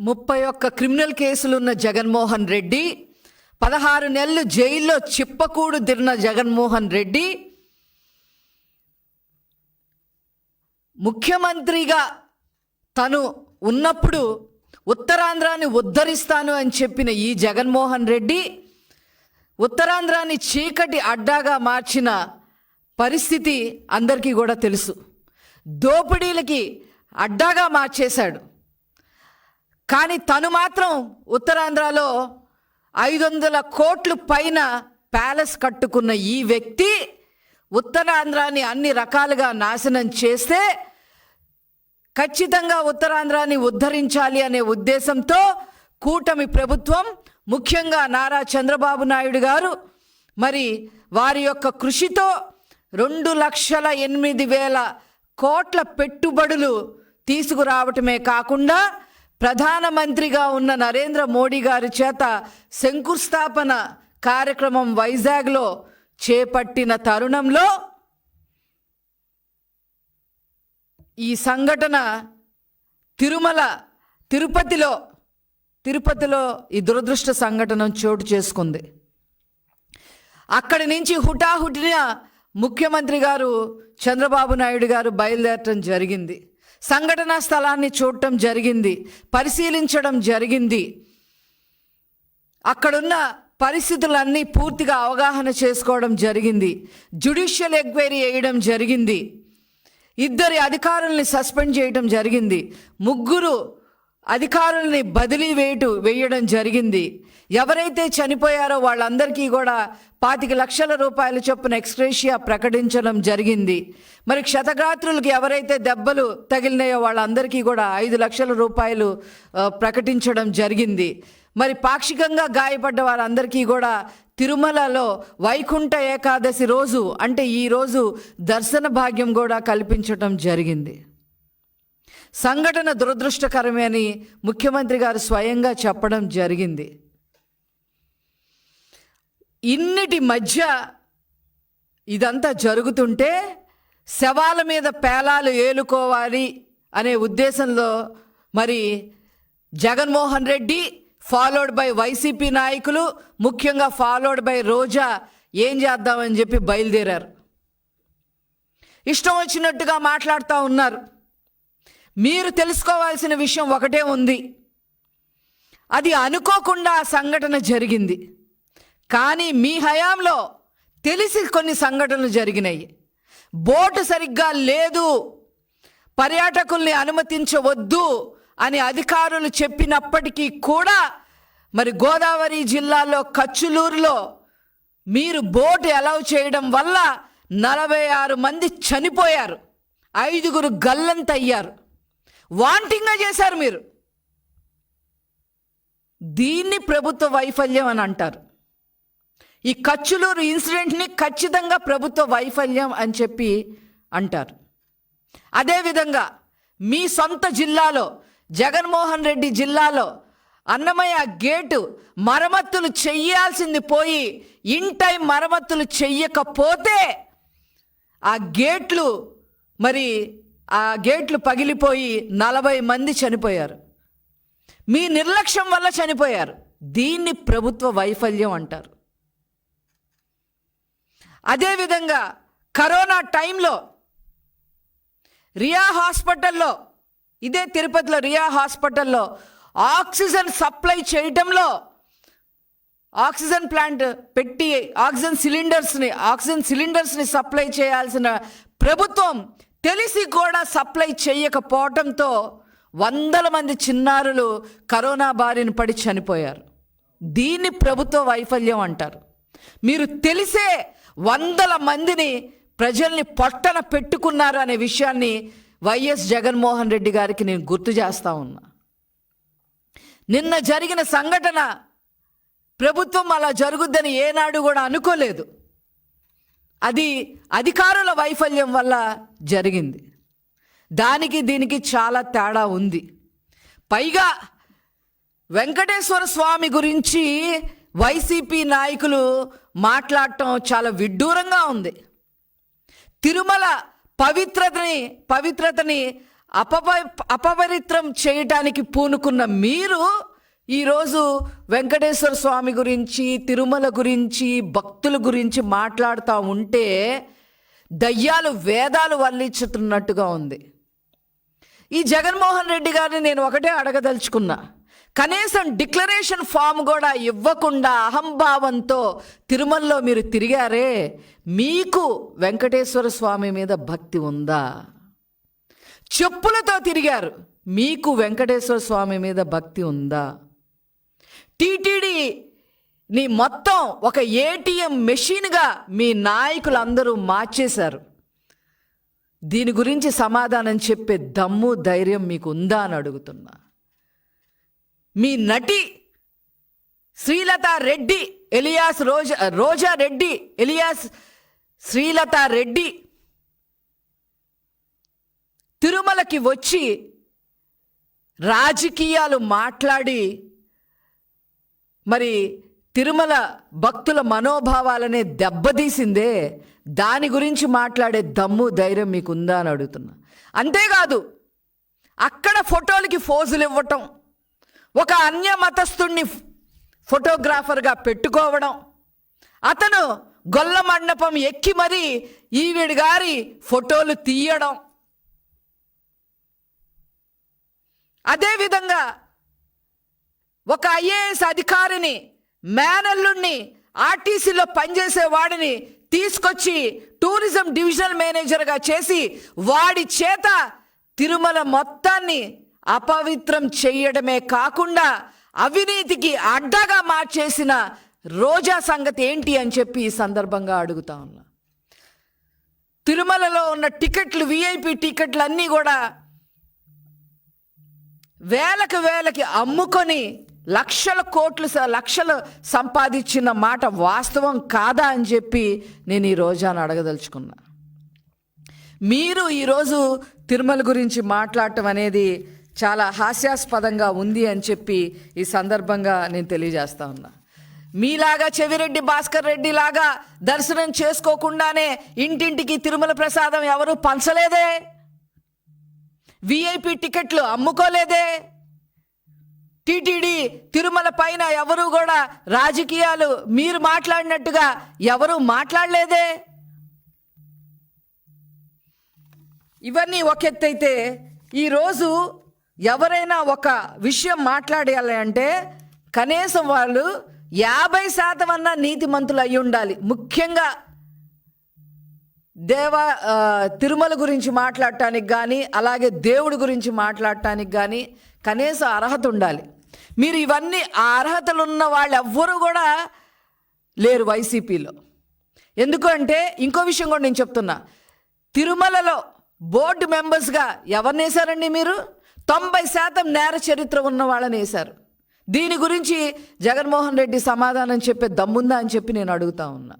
31 criminal కేసులున్న Jaganmohan Reddy, 16 నెలలు జైల్లో చిప్పకూడు తిరిగిన జగన్మోహన్ రెడ్డి ముఖ్యమంత్రిగా తను ఉన్నప్పుడు ఉత్తరాంధ్రాన్ని ఉద్ధరిస్తాను అని చెప్పిన ఈ జగన్మోహన్ రెడ్డి ఉత్తరాంధ్రాన్ని చీకటి అడ్డాగా మార్చిన పరిస్థితి అందరికీ కూడా తెలుసు. దోపిడీలకి అడ్డాగా మార్చేశాడు. కానీ తను మాత్రం ఉత్తరాంధ్రలో 500 కోట్ల పైన ప్యాలెస్ కట్టుకున్న ఈ వ్యక్తి ఉత్తరాంధ్రాన్ని అన్ని రకాలుగా నాశనం చేస్తే ఖచ్చితంగా ఉత్తరాంధ్రాన్ని ఉద్ధరించాలి అనే ఉద్దేశంతో కూటమి ప్రభుత్వం, ముఖ్యంగా నారా చంద్రబాబు నాయుడు గారు మరి వారి యొక్క కృషితో 2,08,000 కోట్ల పెట్టుబడులు తీసుకురావటమే కాకుండా ప్రధానమంత్రిగా ఉన్న నరేంద్ర మోడీ గారి చేత శంకుస్థాపన కార్యక్రమం వైజాగ్లో చేపట్టిన తరుణంలో ఈ సంఘటన తిరుపతిలో ఈ దురదృష్ట సంఘటన చోటు చేసుకుంది. అక్కడి నుంచి హుటాహుటిన ముఖ్యమంత్రి గారు చంద్రబాబు నాయుడు గారు బయలుదేరటం జరిగింది. సంఘటనా స్థలాన్ని చూడటం జరిగింది, పరిశీలించడం జరిగింది. అక్కడున్న పరిస్థితులన్నీ పూర్తిగా అవగాహన చేసుకోవడం జరిగింది. జ్యుడిషియల్ ఎంక్వైరీ వేయడం జరిగింది. 2 అధికారుల్ని సస్పెండ్ చేయడం జరిగింది. 3 అధికారుల్ని బదిలీ వేయడం జరిగింది. ఎవరైతే చనిపోయారో వాళ్ళందరికీ కూడా 25 లక్షల రూపాయల చొప్పున ఎక్స్గ్రేషియా ప్రకటించడం జరిగింది. మరి క్షతగాత్రులకి ఎవరైతే దెబ్బలు తగిలినాయో వాళ్ళందరికీ కూడా 5 లక్షల రూపాయలు ప్రకటించడం జరిగింది. మరి పాక్షికంగా గాయపడ్డ వారందరికీ కూడా తిరుమలలో వైకుంఠ ఏకాదశి రోజు అంటే ఈరోజు దర్శన భాగ్యం కూడా కల్పించడం జరిగింది. సంఘటన దురదృష్టకరమే అని ముఖ్యమంత్రి గారు స్వయంగా చెప్పడం జరిగింది. ఇన్నిటి మధ్య ఇదంతా జరుగుతుంటే శవాల మీద పేలాలు ఏలుకోవాలి అనే ఉద్దేశంలో మరి Jaganmohan Reddy followed by YCP నాయకులు, ముఖ్యంగా ఫాలోడ్ బై రోజా ఏం చేద్దామని చెప్పి బయలుదేరారు. ఇష్టం వచ్చినట్టుగా మాట్లాడుతూ ఉన్నారు. మీరు తెలుసుకోవాల్సిన విషయం ఒకటే ఉంది. అది అనుకోకుండా ఆ సంఘటన జరిగింది. కానీ మీ హయాంలో తెలిసి కొన్ని సంఘటనలు జరిగినాయి. బోటు సరిగ్గా లేదు, పర్యాటకుల్ని అనుమతించవద్దు అని అధికారులు చెప్పినప్పటికీ కూడా మరి గోదావరి జిల్లాలో కచ్చులూరులో మీరు బోటు అలౌ చేయడం వల్ల 46 మంది చనిపోయారు, 5 గల్లంతయ్యారు. వాంటింగ్గా చేశారు మీరు. దీన్ని ప్రభుత్వ వైఫల్యం అని అంటారు. ఈ కచ్చులూరు ఇన్సిడెంట్ని ఖచ్చితంగా ప్రభుత్వ వైఫల్యం అని చెప్పి అంటారు. అదేవిధంగా మీ సొంత జిల్లాలో జగన్మోహన్ రెడ్డి జిల్లాలో అన్నమయ్య గేటు మరమ్మతులు చెయ్యాల్సింది పోయి ఇన్ టైం మరమ్మతులు చెయ్యకపోతే ఆ గేట్లు పగిలిపోయి 40 మంది చనిపోయారు. మీ నిర్లక్ష్యం వల్ల చనిపోయారు. దీన్ని ప్రభుత్వ వైఫల్యం అంటారు. అదేవిధంగా కరోనా టైంలో రియా హాస్పిటల్లో, ఇదే తిరుపతిలో రియా హాస్పిటల్లో ఆక్సిజన్ సప్లై చేయడంలో ఆక్సిజన్ ప్లాంట్ పెట్టి ఆక్సిజన్ సిలిండర్స్ని సప్లై చేయాల్సిన ప్రభుత్వం తెలిసి కూడా సప్లై చేయకపోవడంతో 100 మంది చిన్నారులు కరోనా బారిన పడి చనిపోయారు. దీన్ని ప్రభుత్వ వైఫల్యం అంటారు. మీరు తెలిసే 100 మందిని ప్రజల్ని పొట్టన పెట్టుకున్నారు అనే విషయాన్ని వైఎస్ జగన్మోహన్ రెడ్డి గారికి నేను గుర్తు చేస్తా ఉన్నా. నిన్న జరిగిన సంఘటన ప్రభుత్వం అలా జరుగుద్దని ఏనాడు కూడా అనుకోలేదు. అది అధికారుల వైఫల్యం వల్ల జరిగింది. దానికి దీనికి చాలా తేడా ఉంది. పైగా వెంకటేశ్వర స్వామి గురించి వైసీపీ నాయకులు మాట్లాడటం చాలా విడ్డూరంగా ఉంది. తిరుమల పవిత్రతని అపవిత్రం చేయటానికి పూనుకున్న మీరు ఈరోజు వెంకటేశ్వర స్వామి గురించి, తిరుమల గురించి, భక్తుల గురించి మాట్లాడుతూ ఉంటే దయ్యాలు వేదాలు వల్లించుతున్నట్టుగా ఉంది. ఈ జగన్మోహన్ రెడ్డి గారిని నేను ఒకటే అడగదలుచుకున్నా, కనీసం డిక్లరేషన్ ఫామ్ కూడా ఇవ్వకుండా అహంభావంతో తిరుమలలో మీరు తిరిగారే, మీకు వెంకటేశ్వర స్వామి మీద భక్తి ఉందా? చెప్పులతో తిరిగారు, మీకు వెంకటేశ్వర స్వామి మీద భక్తి ఉందా? టీటీడీ నీ మొత్తం ఒక ఏటీఎం మెషిన్గా మీ నాయకులందరూ మార్చేశారు. దీని గురించి సమాధానం చెప్పే దమ్ము, ధైర్యం మీకు ఉందా అని అడుగుతున్నా. మీ నటి శ్రీలతా రెడ్డి ఎలియాస్ రోజా రెడ్డి ఎలియాస్ శ్రీలతా రెడ్డి తిరుమలకి వచ్చి రాజకీయాలు మాట్లాడి మరి తిరుమల భక్తుల మనోభావాలనే దెబ్బతీసిందే, దాని గురించి మాట్లాడే దమ్ము, ధైర్యం మీకుందా అని అడుగుతున్నా. అంతేకాదు అక్కడ ఫోటోలకి ఫోజులు ఇవ్వటం, ఒక అన్య మతస్థుణ్ణి ఫోటోగ్రాఫర్గా పెట్టుకోవడం, అతను గొల్ల మండపం ఎక్కి మరీ ఈవిడ గారి ఫోటోలు తీయడం, అదేవిధంగా ఒక ఐఏఎస్ అధికారిని, మేనల్లుణ్ణి, ఆర్టీసీలో పనిచేసే వాడిని తీసుకొచ్చి టూరిజం డివిజనల్ మేనేజర్గా చేసి వాడి చేత తిరుమల మొత్తాన్ని అపవిత్రం చేయడమే కాకుండా అవినీతికి అడ్డగా మార్చేసిన రోజా సంగతి ఏంటి అని చెప్పి ఈ సందర్భంగా అడుగుతా ఉన్నా. తిరుమలలో ఉన్న టికెట్లు, విఐపి టికెట్లు అన్నీ కూడా వేలకి అమ్ముకొని లక్షలు సంపాదించిన మాట వాస్తవం కాదా అని చెప్పి నేను ఈ రోజాను అడగదలుచుకున్నా. మీరు ఈరోజు తిరుమల గురించి మాట్లాడటం అనేది చాలా హాస్యాస్పదంగా ఉంది అని చెప్పి ఈ సందర్భంగా నేను తెలియజేస్తా ఉన్నా. మీలాగా చెవిరెడ్డి భాస్కర్ రెడ్డి లాగా దర్శనం చేసుకోకుండానే ఇంటింటికి తిరుమల ప్రసాదం ఎవరు పంచలేదే, విఐపి టికెట్లు అమ్ముకోలేదే, టీటీడీ తిరుమల పైన ఎవరు కూడా రాజకీయాలు మీరు మాట్లాడినట్టుగా ఎవరు మాట్లాడలేదే. ఇవన్నీ ఒక ఎత్తైతే ఈరోజు ఎవరైనా ఒక విషయం మాట్లాడాలి అంటే కనీసం వాళ్ళు 50% అన్నా నీతిమంతులు అయి ఉండాలి. ముఖ్యంగా తిరుమల గురించి మాట్లాడటానికి కానీ, అలాగే దేవుడి గురించి మాట్లాడటానికి కానీ కనీసం అర్హత ఉండాలి. మీరు ఇవన్నీ ఆ అర్హతలు ఉన్న వాళ్ళు ఎవ్వరూ కూడా లేరు వైసీపీలో. ఎందుకంటే ఇంకో విషయం కూడా నేను చెప్తున్నా, తిరుమలలో బోర్డు మెంబర్స్గా ఎవరిని వేశారండి మీరు? 90% నేర చరిత్ర ఉన్న వాళ్ళని వేశారు. దీని గురించి జగన్మోహన్ రెడ్డి సమాధానం చెప్పే దమ్ముందా అని చెప్పి నేను అడుగుతా ఉన్నా.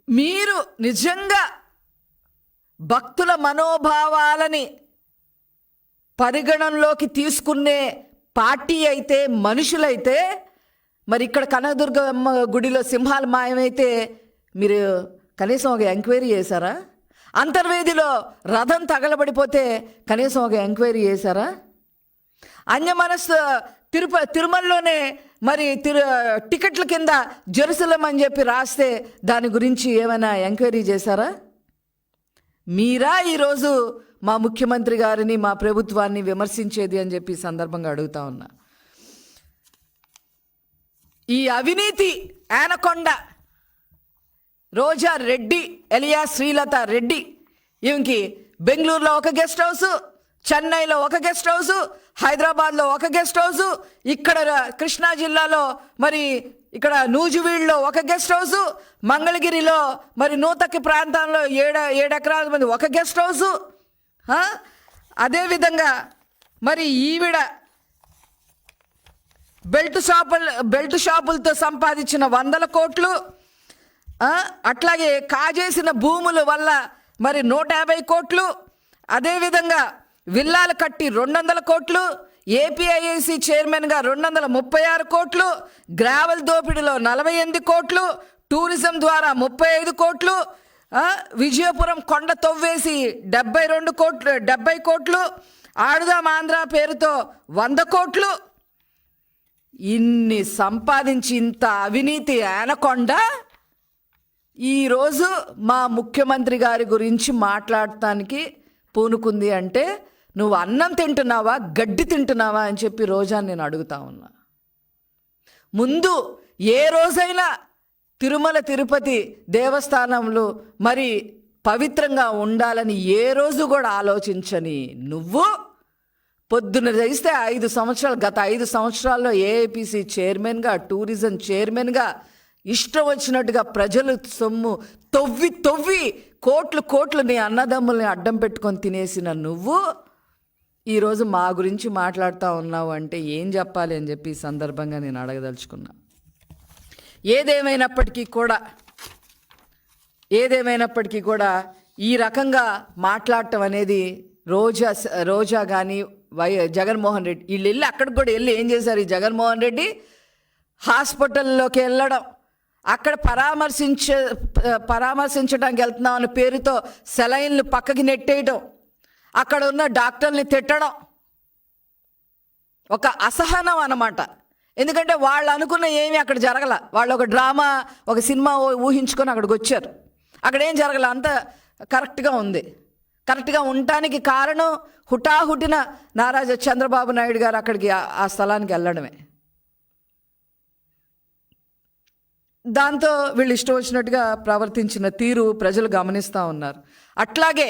మీరు నిజంగా భక్తుల మనోభావాలని పరిగణనలోకి తీసుకునే పార్టీ అయితే, మనుషులైతే, మరి ఇక్కడ కనకదుర్గమ్మ గుడిలో సింహాలు మాయమైతే మీరు కనీసం ఒక ఎంక్వైరీ చేశారా? అంతర్వేదిలో రథం తగలబడిపోతే కనీసం ఒక ఎంక్వైరీ చేశారా? అన్యమనస్సు తిరుమలలోనే మరి టికెట్ల కింద జెరూసలేం అని చెప్పి రాస్తే దాని గురించి ఏమైనా ఎంక్వైరీ చేశారా? మీరా ఈరోజు మా ముఖ్యమంత్రి గారిని, మా ప్రభుత్వాన్ని విమర్శించేది అని చెప్పి సందర్భంగా అడుగుతా ఉన్నా. ఈ అవినీతి ఆనకొండ రోజా రెడ్డి ఎలియాస్ శ్రీలతా రెడ్డి, ఈమెకి బెంగళూరులో ఒక గెస్ట్ హౌస్, చెన్నైలో ఒక గెస్ట్ హౌస్, హైదరాబాద్లో ఒక గెస్ట్ హౌస్, ఇక్కడ కృష్ణా జిల్లాలో మరి ఇక్కడ నూజివీడులో ఒక గెస్ట్ హౌస్, మంగళగిరిలో మరి నూతక్కి ప్రాంతంలో 7 ఎకరాల మంది ఒక గెస్ట్ హౌస్. అదేవిధంగా మరి ఈవిడ బెల్ట్ షాపులతో సంపాదించిన 100 కోట్లు, అట్లాగే కాజేసిన భూముల వల్ల మరి 150 కోట్లు, అదేవిధంగా విల్లాలు కట్టి 200 కోట్లు, ఏపీఐఐసి చైర్మన్గా 236 కోట్లు, గ్రావెల్ దోపిడీలో 48 కోట్లు, టూరిజం ద్వారా 35 కోట్లు, విజయపురం కొండ తవ్వేసి 70 కోట్లు, ఆడుదాం ఆంధ్ర పేరుతో 100 కోట్లు, ఇన్ని సంపాదించి ఇంత అవినీతి ఆనకొండ ఈరోజు మా ముఖ్యమంత్రి గారి గురించి మాట్లాడటానికి పూనుకుంది అంటే నువ్వు అన్నం తింటున్నావా, గడ్డి తింటున్నావా అని చెప్పి రోజా నేను అడుగుతా ఉన్నా. ముందు ఏ రోజైనా తిరుమల తిరుపతి దేవస్థానంలో మరి పవిత్రంగా ఉండాలని ఏ రోజు కూడా ఆలోచించని నువ్వు పొద్దున చేస్తే 5 సంవత్సరాలు, గత 5 సంవత్సరాల్లో ఏఐపిసి చైర్మన్గా, టూరిజం చైర్మన్గా ఇష్టం వచ్చినట్టుగా ప్రజలు సొమ్ము తవ్వి కోట్లు నీ అన్నదమ్ముల్ని అడ్డం పెట్టుకొని తినేసిన నువ్వు ఈరోజు మా గురించి మాట్లాడుతూ ఉన్నావు అంటే ఏం చెప్పాలి అని చెప్పి ఈ సందర్భంగా నేను అడగదలుచుకున్నా. ఏదేమైనప్పటికీ కూడా ఈ రకంగా మాట్లాడటం అనేది రోజా కానీ జగన్మోహన్ రెడ్డి వీళ్ళు వెళ్ళి అక్కడికి కూడా వెళ్ళి ఏం చేశారు? ఈ జగన్మోహన్ రెడ్డి హాస్పిటల్లోకి వెళ్ళడం, అక్కడ పరామర్శించడానికి వెళ్తున్నాం అనే పేరుతో సెలైన్లు పక్కకి నెట్టేయడం, అక్కడ ఉన్న డాక్టర్ని తిట్టడం ఒక అసహనం అన్నమాట. ఎందుకంటే వాళ్ళు అనుకున్న ఏమీ అక్కడ జరగల. వాళ్ళు ఒక డ్రామా, ఒక సినిమా ఊహించుకొని అక్కడికి వచ్చారు. అక్కడ ఏం జరగల, అంత కరెక్ట్గా ఉంది. కరెక్ట్గా ఉండటానికి కారణం హుటాహుటిన నారా చంద్రబాబు నాయుడు గారు అక్కడికి ఆ స్థలానికి వెళ్ళడమే. దాంతో వీళ్ళు ఇష్టం వచ్చినట్టుగా ప్రవర్తించిన తీరు ప్రజలు గమనిస్తూ ఉన్నారు. అట్లాగే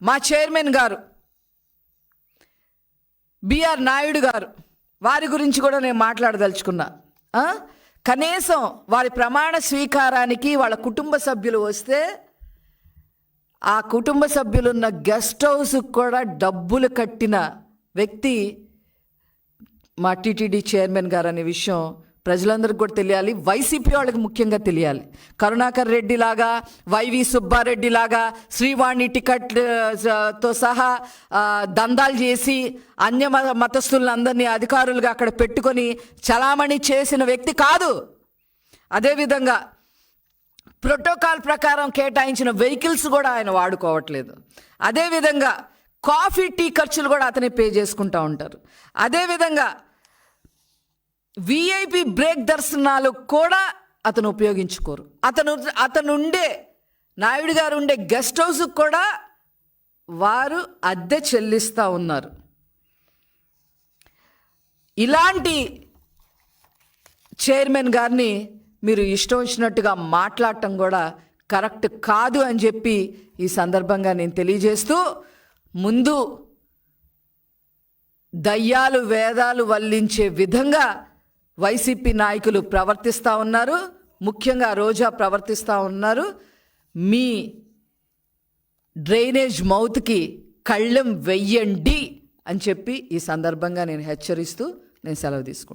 మా చైర్మన్ గారు బిఆర్ నాయుడు గారు, వారి గురించి కూడా నేను మాట్లాడదలుచుకున్నా. కనీసం వారి ప్రమాణ స్వీకారానికి వాళ్ళ కుటుంబ సభ్యులు వస్తే ఆ కుటుంబ సభ్యులున్న గెస్ట్ హౌస్కి కూడా డబ్బులు కట్టిన వ్యక్తి మా టీటీడీ చైర్మన్ గారు అనే విషయం ప్రజలందరికీ కూడా తెలియాలి. వైసీపీ వాళ్ళకి ముఖ్యంగా తెలియాలి. కరుణాకర్ రెడ్డి లాగా, వైవి సుబ్బారెడ్డి లాగా శ్రీవాణి టికెట్తో సహా దందాలు చేసి అన్య మతస్థులందరినీ అధికారులుగా అక్కడ పెట్టుకొని చలామణి చేసిన వ్యక్తి కాదు. అదేవిధంగా ప్రోటోకాల్ ప్రకారం కేటాయించిన వెహికల్స్ కూడా ఆయన వాడుకోవట్లేదు. అదేవిధంగా కాఫీ టీ ఖర్చులు కూడా అతనే పే చేసుకుంటూ ఉంటారు. అదేవిధంగా విఐపి బ్రేక్ దర్శనాలు కూడా అతను ఉపయోగించుకోరు. అతను ఉండే నాయుడు గారు ఉండే గెస్ట్ హౌస్కి కూడా వారు అద్దె చెల్లిస్తూ ఉన్నారు. ఇలాంటి చైర్మన్ గారిని మీరు ఇష్టం వచ్చినట్టుగా మాట్లాడటం కూడా కరెక్ట్ కాదు అని చెప్పి ఈ సందర్భంగా నేను తెలియజేస్తూ, ముందు దయ్యాలు వేదాలు వల్లించే విధంగా వైసీపీ నాయకులు ప్రవర్తిస్తూ ఉన్నారు. ముఖ్యంగా రోజా ప్రవర్తిస్తూ ఉన్నారు. మీ డ్రైనేజ్ మౌత్కి కళ్ళెం వెయ్యండి అని చెప్పి ఈ సందర్భంగా నేను హెచ్చరిస్తూ నేను సెలవు తీసుకుంటాను.